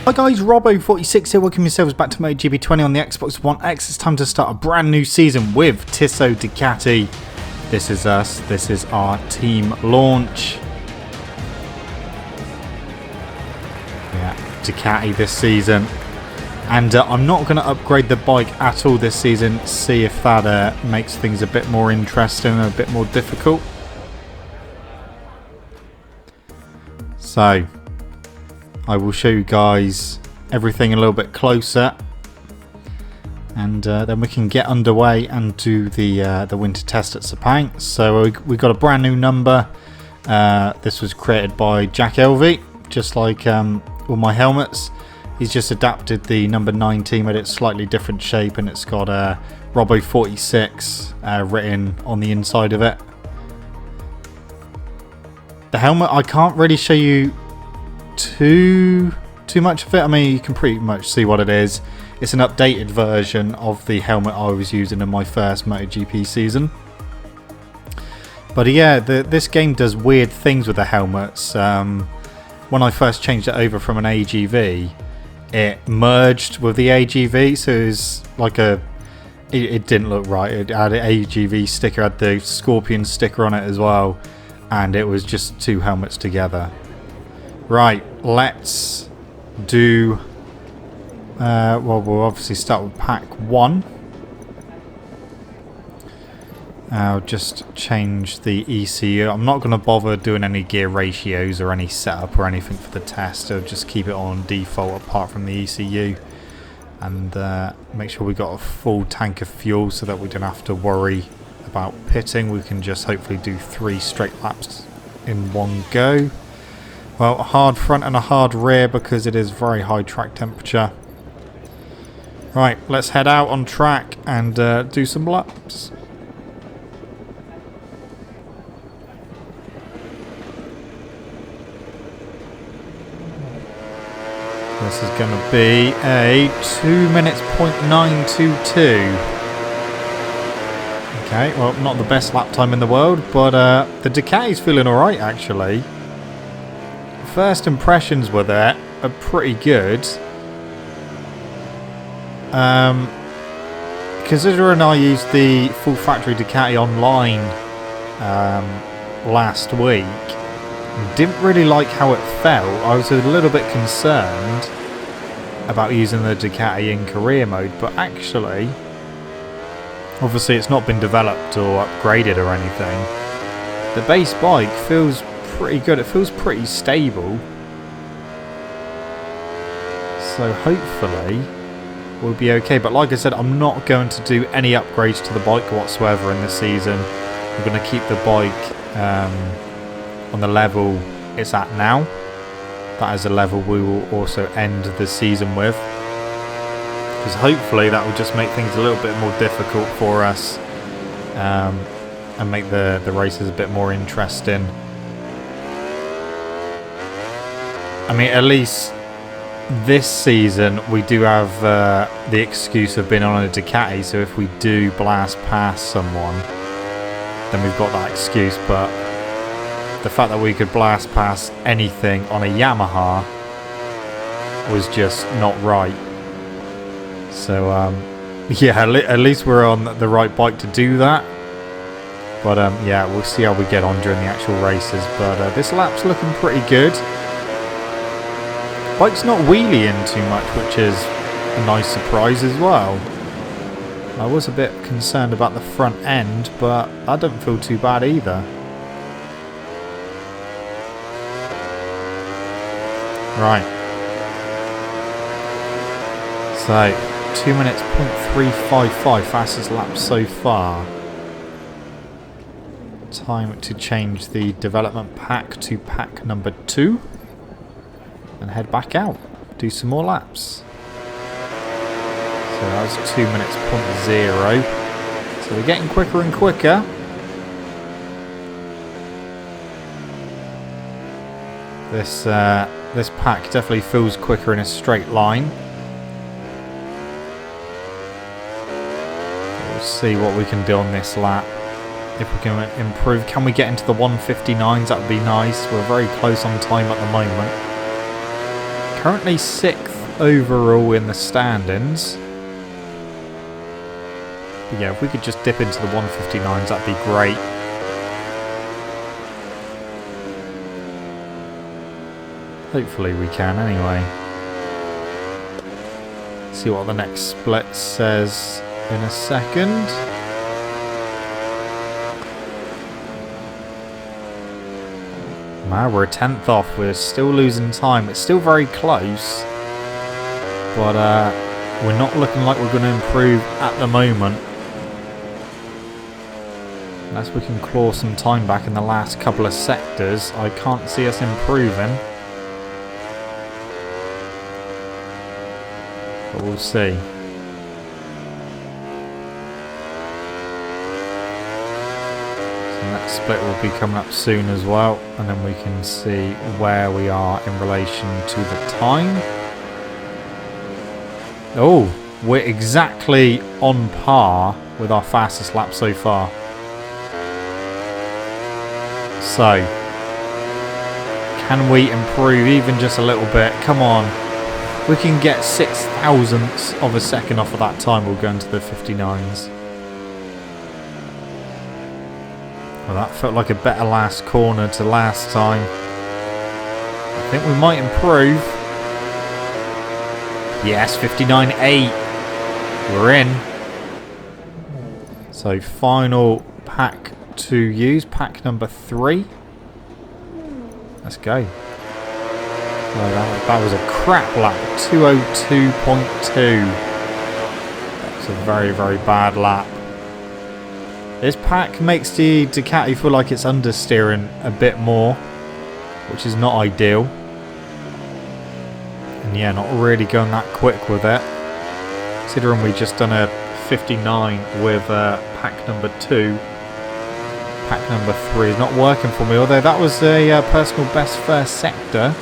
Hi guys, Robbo46 here, welcome yourselves back to MotoGP 20 on the Xbox One X. It's time to start a brand new season with Tissot Ducati. This is us, this is our team launch. Yeah, Ducati this season. And I'm not going to upgrade the bike at all this season, see if that makes things a bit more interesting and a bit more difficult. So I will show you guys everything a little bit closer, and then we can get underway and do the winter test at Sepang. So we got a brand new number. This was created by Jack Elvey, just like all my helmets. He's just adapted the number 19, made it slightly different shape, and it's got Robbo46 written on the inside of it. The helmet, I can't really show you too much of it. I mean, you can pretty much see what it is. It's an updated version of the helmet I was using in my first MotoGP season. But yeah, this game does weird things with the helmets. When I first changed it over from an AGV, it merged with the AGV, so it was like it didn't look right. It had an AGV sticker, had the Scorpion sticker on it as well, and it was just two helmets together. Right, let's do, well, we'll obviously start with pack 1. I'll just change the ECU. I'm not going to bother doing any gear ratios or any setup or anything for the test. I'll just keep it on default apart from the ECU. And make sure we got a full tank of fuel so that we don't have to worry about pitting. We can just hopefully do 3 straight laps in one go. Well, a hard front and a hard rear because it is very high track temperature. Right, let's head out on track and do some laps. This is going to be a 2 minutes .922. Okay, well, not the best lap time in the world, but the Ducati's feeling alright actually. First impressions with it are pretty good. Considering I used the full factory Ducati online last week, didn't really like how it felt. I was a little bit concerned about using the Ducati in career mode, but actually, obviously it's not been developed or upgraded or anything. The base bike feels pretty good. It feels pretty stable, so hopefully we'll be okay. But like I said, I'm not going to do any upgrades to the bike whatsoever in this season. I'm going to keep the bike on the level it's at now. That is a level we will also end the season with, because hopefully that will just make things a little bit more difficult for us and make the races a bit more interesting. I mean, at least this season we do have the excuse of being on a Ducati, so if we do blast past someone, then we've got that excuse. But the fact that we could blast past anything on a Yamaha was just not right. So yeah, at least we're on the right bike to do that. But yeah, we'll see how we get on during the actual races. But this lap's looking pretty good. Bike's not wheeling too much, which is a nice surprise as well. I was a bit concerned about the front end, but I don't feel too bad either. Right. So, 2 minutes .355, fastest lap so far. Time to change the development pack to pack number 2. And head back out, do some more laps. So that was 2 minutes .0. So we're getting quicker and quicker. This pack definitely feels quicker in a straight line. We'll see what we can do on this lap. If we can improve, can we get into the 159s? That would be nice. We're very close on time at the moment. Currently 6th overall in the standings. But yeah, if we could just dip into the 159s, that'd be great. Hopefully we can anyway. See what the next split says in a second. Now we're a 10th off. We're still losing time. It's still very close. But we're not looking like we're going to improve at the moment. Unless we can claw some time back in the last couple of sectors, I can't see us improving. But we'll see. So the next split will be coming up soon as well. And then we can see where we are in relation to the time. Oh, we're exactly on par with our fastest lap so far. So, can we improve even just a little bit? Come on. We can get 0.006 of a second off of that time. We'll go into the 59s. Well, that felt like a better last corner to last time. I think we might improve. Yes, 59.8. We're in. So, final pack to use. Pack number 3. Let's go. Oh, that was a crap lap. 202.2. That's a very, very bad lap. This pack makes the Ducati feel like it's understeering a bit more, which is not ideal. And yeah, not really going that quick with it. Considering we just done a 59 with pack number 2. Pack number 3 is not working for me, although that was a personal best first sector.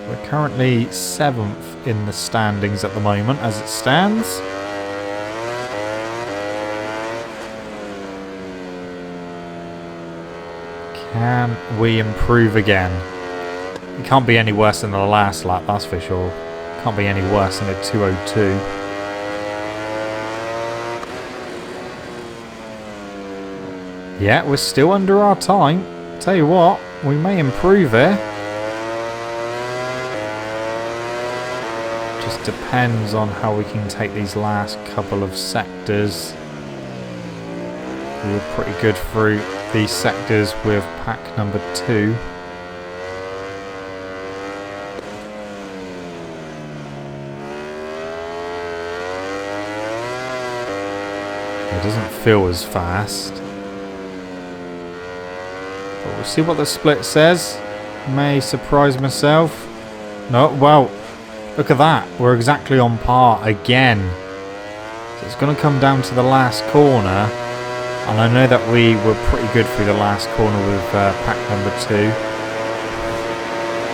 We're currently 7th in the standings at the moment as it stands. Can we improve again? It can't be any worse than the last lap, that's for sure. Can't be any worse than a 202. Yeah, we're still under our time. Tell you what, we may improve here. Just depends on how we can take these last couple of sectors. We were pretty good through these sectors with pack number 2. It doesn't feel as fast. But we'll see what the split says. May surprise myself. No, well, look at that. We're exactly on par again. So it's going to come down to the last corner. And I know that we were pretty good through the last corner with pack number 2.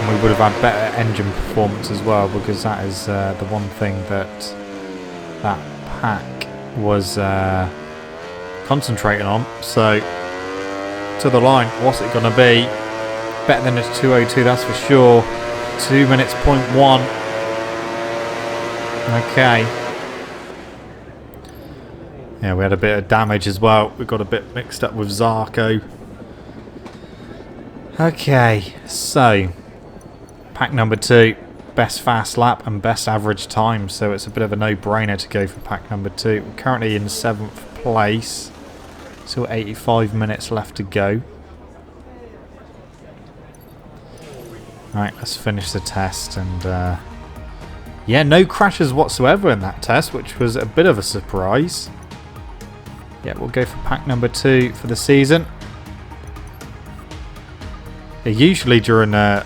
And we would have had better engine performance as well, because that is the one thing that pack was concentrating on. So, to the line, what's it going to be? Better than a 202, that's for sure. 2 minutes, 0.1. Okay. Yeah, we had a bit of damage as well. We got a bit mixed up with Zarco. Okay, so pack number 2, best fast lap and best average time. So it's a bit of a no-brainer to go for pack number 2. We're currently in 7th place. Still 85 minutes left to go. Right, let's finish the test. And yeah, no crashes whatsoever in that test, which was a bit of a surprise. Yeah, we'll go for pack number 2 for the season. Yeah, usually during the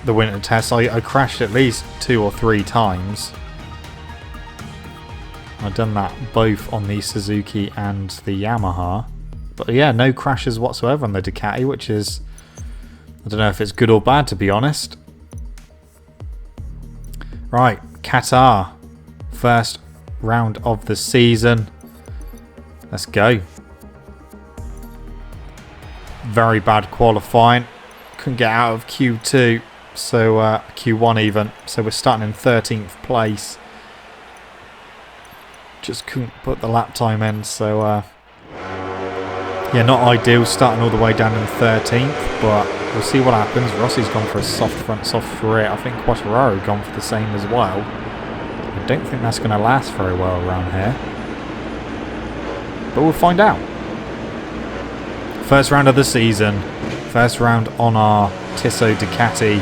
winter tests, I crashed at least 2 or 3 times. I've done that both on the Suzuki and the Yamaha. But yeah, no crashes whatsoever on the Ducati, which is, I don't know if it's good or bad, to be honest. Right, Qatar. First round of the season. Let's go. Very bad qualifying. Couldn't get out of Q2. so Q1 even. So we're starting in 13th place. Just couldn't put the lap time in, so yeah, not ideal starting all the way down in 13th, but we'll see what happens. Rossi's gone for a soft front, soft rear. I think Quartararo gone for the same as well. I don't think that's going to last very well around here, but we'll find out. First round of the season, first round on our Tissot Ducati.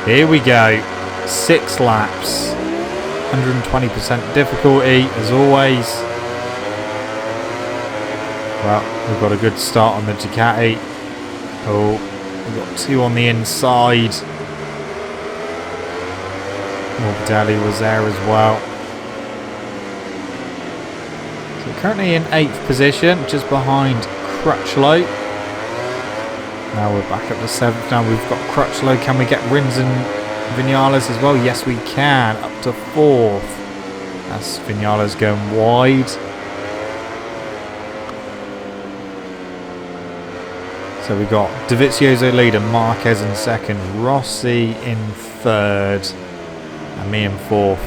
Here we go, 6 laps, 120% difficulty as always. Well, we've got a good start on the Ducati. Oh, we've got 2 on the inside. Morbidelli was there as well. So currently in 8th position, just behind Crutchlow. Now we're back up to 7th. Now we've got Crutchlow. Can we get Rins and Vinales as well? Yes, we can. Up to 4th. That's Vinales going wide. So we've got Dovizioso leader, Marquez in 2nd, Rossi in 3rd, and me in 4th.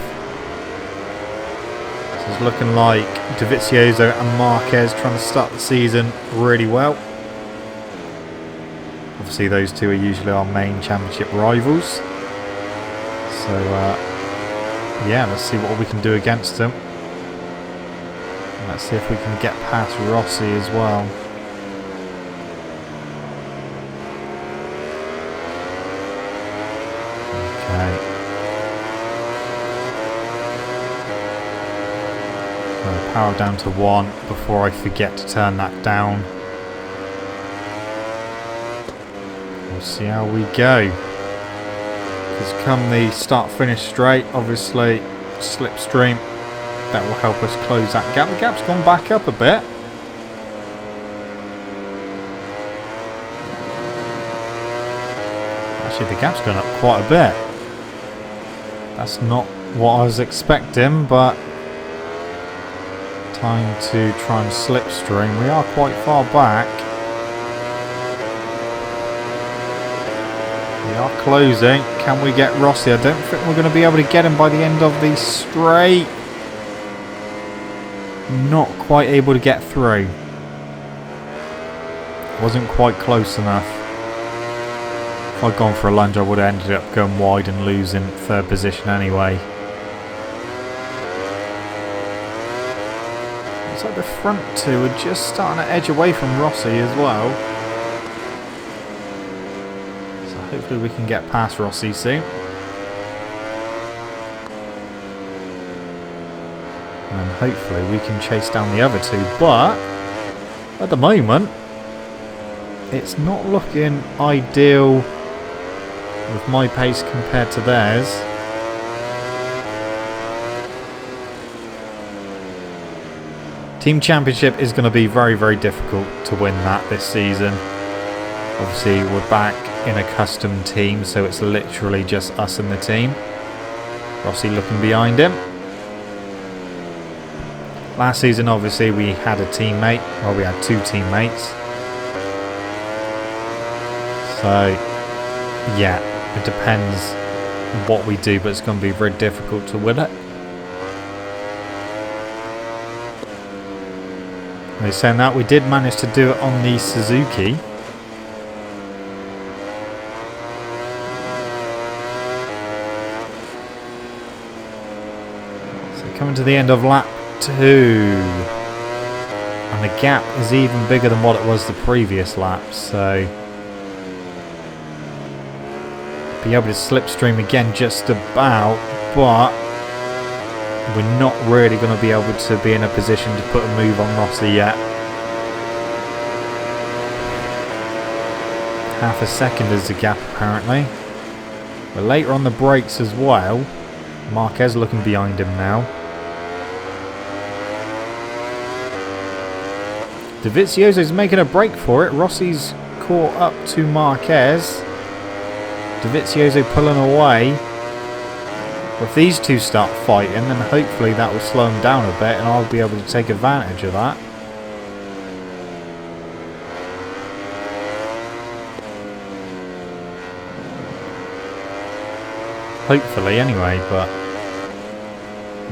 So it's looking like Dovizioso and Marquez trying to start the season really well. Obviously those two are usually our main championship rivals. So yeah, let's see what we can do against them. And let's see if we can get past Rossi as well. Okay. I'll power down to 1 before I forget to turn that down. We'll see how we go. Because come the start-finish straight, obviously slipstream, that will help us close that gap. The gap's gone back up a bit. Actually, the gap's gone up quite a bit. That's not what I was expecting, but time to try and slipstream. We are quite far back. We are closing. Can we get Rossi? I don't think we're going to be able to get him by the end of the straight. Not quite able to get through. Wasn't quite close enough. If I'd gone for a lunge, I would have ended up going wide and losing 3rd position anyway. Looks like the front 2 are just starting to edge away from Rossi as well. So hopefully we can get past Rossi soon. And hopefully we can chase down the other 2. But at the moment, it's not looking ideal with my pace compared to theirs. Team Championship is going to be very, very difficult to win that this season. Obviously, we're back in a custom team, so it's literally just us and the team. Rossi looking behind him. Last season, obviously, we had a teammate. Well, we had 2 teammates. So, yeah, it depends what we do, but it's going to be very difficult to win it. They're saying that we did manage to do it on the Suzuki. So coming to the end of lap 2. And the gap is even bigger than what it was the previous lap, so be able to slipstream again just about, but we're not really going to be able to be in a position to put a move on Rossi yet. Half a second is the gap apparently. But later on the brakes as well. Marquez looking behind him now. Dovizioso's making a break for it. Rossi's caught up to Marquez. Dovizioso pulling away. If these two start fighting, then hopefully that will slow them down a bit and I'll be able to take advantage of that. Hopefully, anyway, but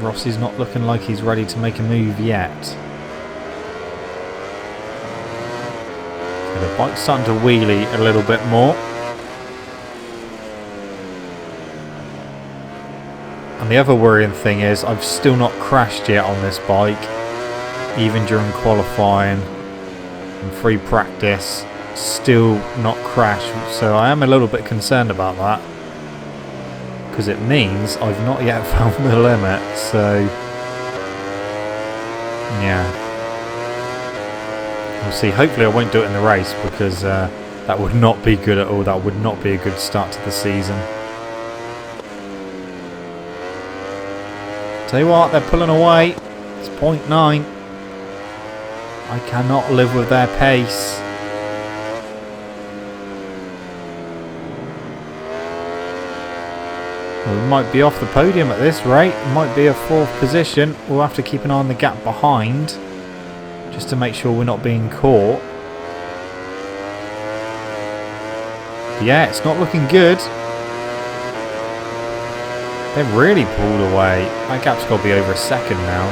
Rossi's not looking like he's ready to make a move yet. So the bike's starting to wheelie a little bit more. And the other worrying thing is I've still not crashed yet on this bike, even during qualifying and free practice. Still not crashed, so I am a little bit concerned about that, because it means I've not yet found the limit. So yeah, we'll see. Hopefully I won't do it in the race, because that would not be good at all. That would not be a good start to the season. Tell you what, they're pulling away. It's 0.9. I cannot live with their pace. Well, we might be off the podium at this rate. It might be a 4th position. We'll have to keep an eye on the gap behind, just to make sure we're not being caught. But yeah, it's not looking good. They've really pulled away. That gap's got to be over a second now.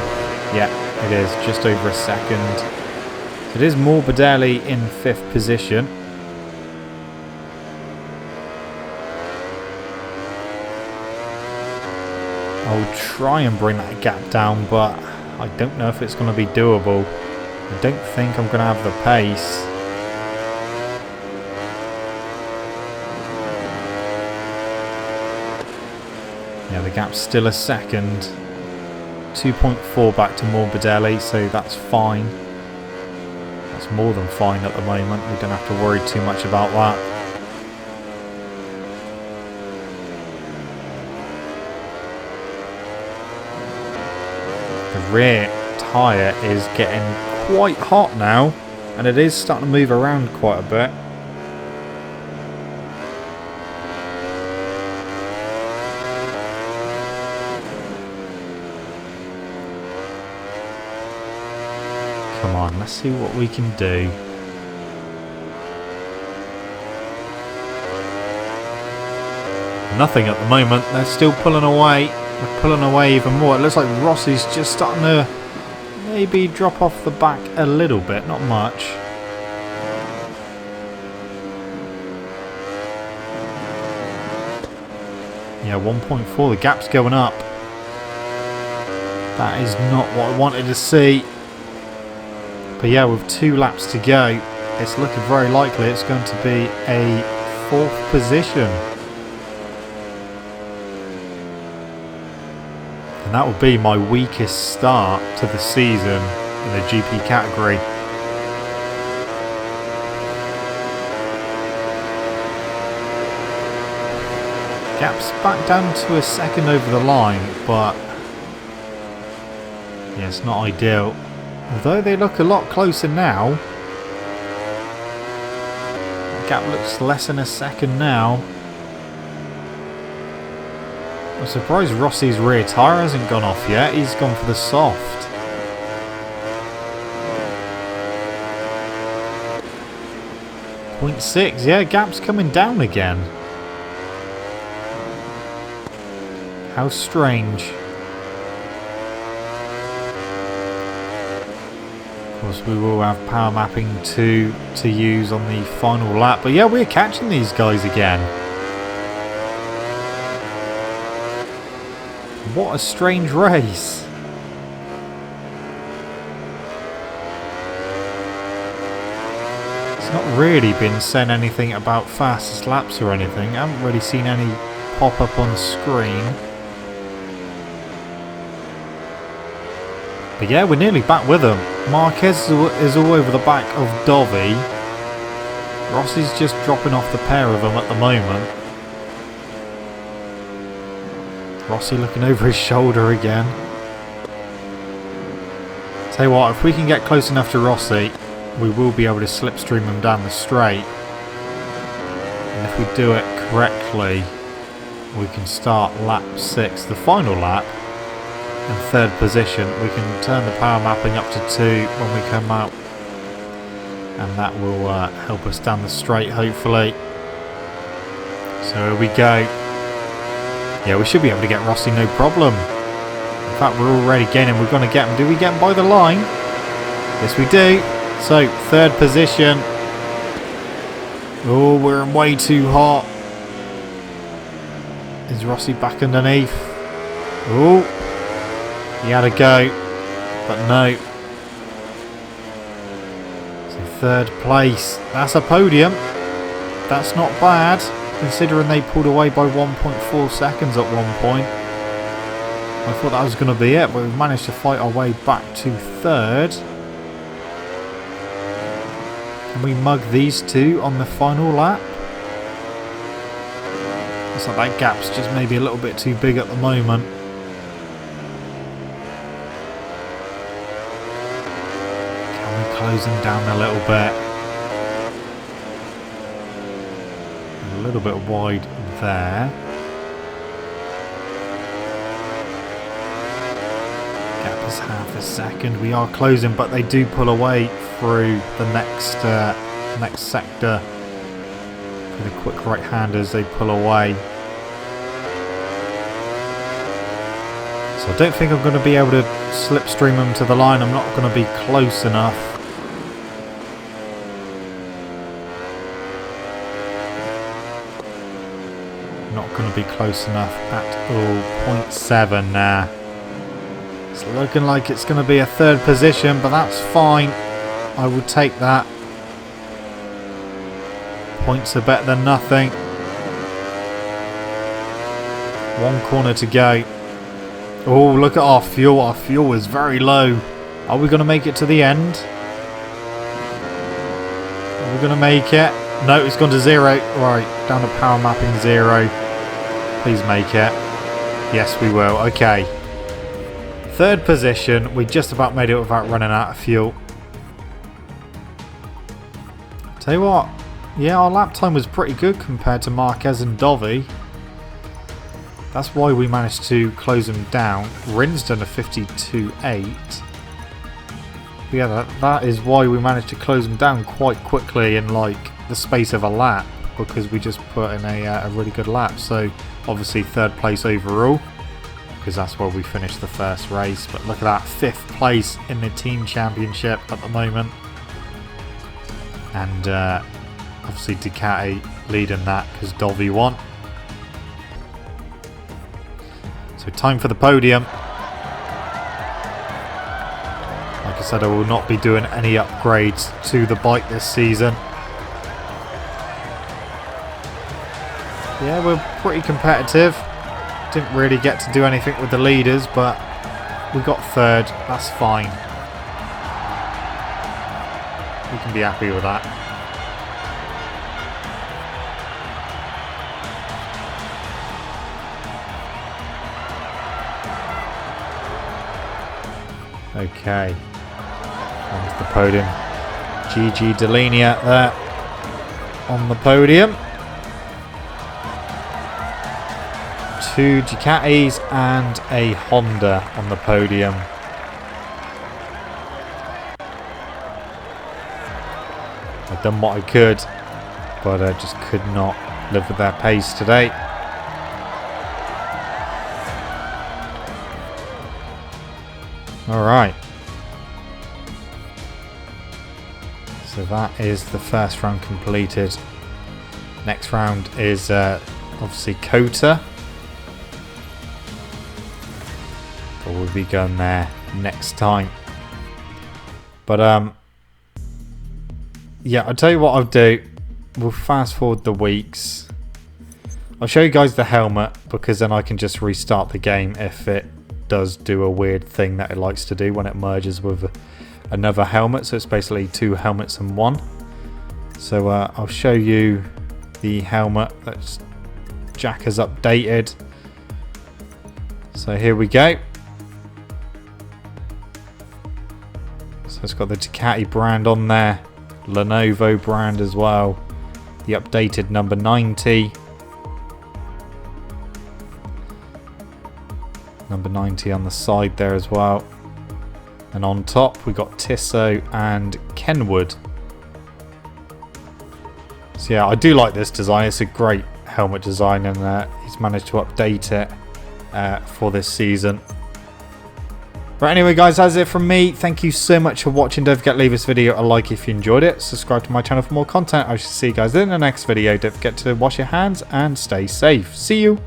Yeah, it is. Just over a second. So it is Morbidelli in 5th position. I'll try and bring that gap down, but I don't know if it's going to be doable. I don't think I'm going to have the pace. Yeah, the gap's still a second. 2.4 back to Morbidelli, so that's fine. That's more than fine at the moment. We don't have to worry too much about that. The rear tyre is getting quite hot now, and it is starting to move around quite a bit. Come on, let's see what we can do. Nothing at the moment. They're still pulling away. They're pulling away even more. It looks like Rossi's just starting to maybe drop off the back a little bit, not much. Yeah, 1.4. The gap's going up. That is not what I wanted to see. But yeah, with 2 laps to go, it's looking very likely it's going to be a 4th position. And that will be my weakest start to the season in the GP category. Gap's back down to a second over the line, but yeah, it's not ideal. Although they look a lot closer now. The gap looks less than a second now. I'm surprised Rossi's rear tyre hasn't gone off yet. He's gone for the soft. .6, yeah, gap's coming down again. How strange. Of course, we will have power mapping to use on the final lap. But yeah, we're catching these guys again. What a strange race. It's not really been saying anything about fastest laps or anything. I haven't really seen any pop up on screen. But yeah, we're nearly back with them. Marquez is all over the back of Dovi. Rossi's just dropping off the pair of them at the moment. Rossi looking over his shoulder again. Tell you what, if we can get close enough to Rossi, we will be able to slipstream him down the straight. And if we do it correctly, we can start lap 6, the final lap, in 3rd position. We can turn the power mapping up to 2 when we come out, and that will help us down the straight, hopefully. So here we go. Yeah, we should be able to get Rossi no problem. In fact, we're already gaining. We're going to get him. Do we get him by the line? Yes, we do. So, third position. Oh, we're in way too hot. Is Rossi back underneath? Oh, he had a go, but no. So third place. That's a podium. That's not bad, considering they pulled away by 1.4 seconds at one point. I thought that was going to be it, but we've managed to fight our way back to third. Can we mug these two on the final lap? Looks like that gap's just maybe a little bit too big at the moment. Can we close them down a little bit? A little bit wide there. Gap is half a second. We are closing, but they do pull away through the next sector. For the quick right-handers, they pull away. So I don't think I'm going to be able to slipstream them to the line. I'm not going to be close enough. Not going to be close enough at all. 0.7 now. It's looking like it's going to be a third position, but that's fine. I will take that. Points are better than nothing. One corner to go. Oh, look at our fuel. Our fuel is very low. Are we going to make it to the end? Are we going to make it? No, it's gone to 0. Right, down to power mapping 0. Please make it. Yes, we will. Okay. Third position. We just about made it without running out of fuel. Tell you what. Yeah, our lap time was pretty good compared to Marquez and Dovi. That's why we managed to close them down. Rin's done a 52.8. Yeah, that is why we managed to close them down quite quickly in like the space of a lap, because we just put in a really good lap. So obviously third place overall, because that's where we finished the first race. But look at that, 5th place in the team championship at the moment. And obviously Ducati leading that because Dovi won. So time for the podium. Like I said, I will not be doing any upgrades to the bike this season. Yeah, we're pretty competitive. Didn't really get to do anything with the leaders, but we got third. That's fine. We can be happy with that. Okay, onto the podium. Gigi Delinia there on the podium. 2 Ducatis and a Honda on the podium. I've done what I could, but I just could not live with their pace today. Alright, so that is the first round completed. Next round is obviously Kota, but we'll be going there next time. But yeah, I'll tell you what I'll do. We'll fast forward the weeks. I'll show you guys the helmet, because then I can just restart the game if it does do a weird thing that it likes to do when it merges with another helmet. So it's basically 2 helmets in one. So I'll show you the helmet that Jack has updated. So here we go. So it's got the Ducati brand on there, Lenovo brand as well, the updated number 90. Number 90 on the side there as well. And on top we got Tissot and Kenwood. So yeah, I do like this design. It's a great helmet design, and he's managed to update it for this season. But anyway guys, that's it from me. Thank you so much for watching. Don't forget to leave this video a like if you enjoyed it. Subscribe to my channel for more content. I shall see you guys in the next video. Don't forget to wash your hands and stay safe. See you.